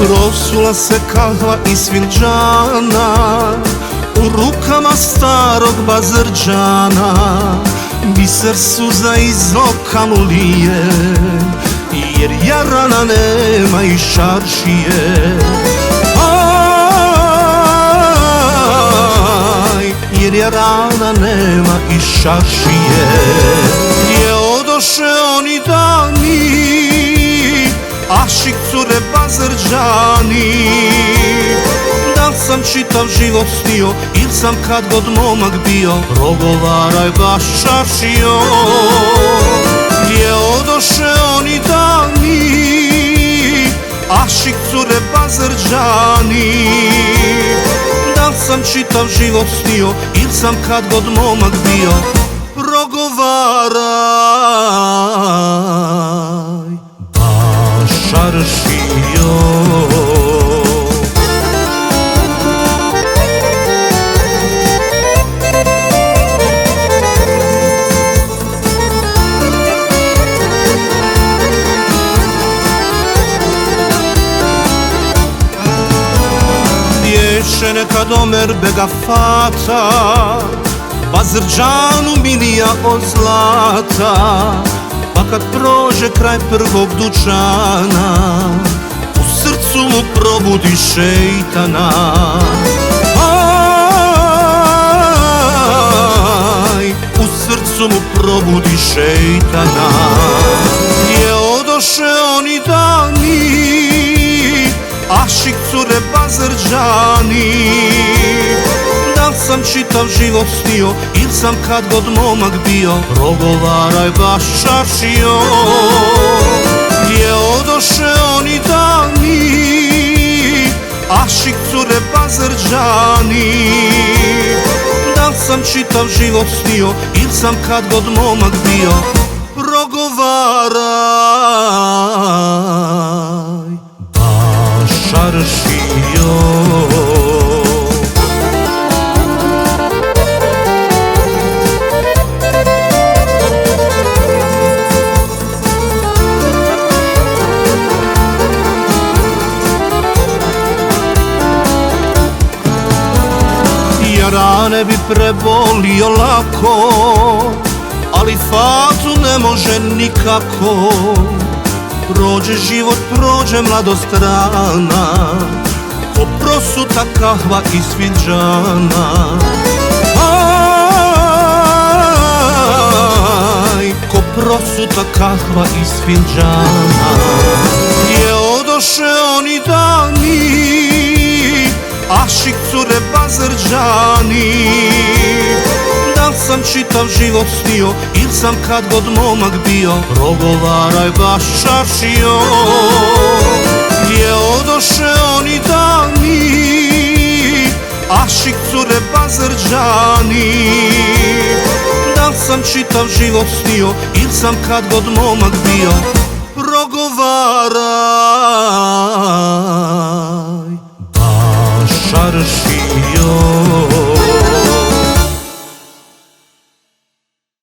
Prosula se kahva iz finđana u rukama starog Bazrđana. Biser suza iz oka mu lije, jer jarana nema i šaršije. Jer jarana nema i šaršije. Gdje odoše oni dani, ašik cure Bazrđani? Da sam čitav život snio, il sam kad god momak bio, progovaraj baš šaršio. Gdje odoše oni dani, ašik cure Bazrđani? Da sam čitav život snio, il sam kad god momak bio, progovaraj baš šaršio. Dječe nekad Omer bega fata, Bazrđanu milija od zlata. Pa kad prođe kraj prvog dućana, u srcu mu probudi šejtana. U srcu mu probudi šejtana. Gdje odoše oni dani, ašik cure Bazrđani? Da sam čitav život snio, il sam kad god momak bio, progovaraj baš šaršio. Gdje odoše oni dani, ašik cure Bazrđani? Da sam čitav život snio, il sam kad god momak bio, progovaraj baš šaršio. Rane bi prebolio lako, ali fatu ne može nikako. Prođe život, prođe mladost rana, ko prosuta kahva iz finđana. Ko prosuta kahva iz finđana. Gdje odoše oni dani, ašik cure Bazrđani? Da sam čitav život snio, il sam kad god momak bio, progovaraj baš šaršio. Gdje odoše oni dani, ašik cure Bazrđani? Da sam čitav život snio, il sam kad god momak bio, progovaraj šaršio.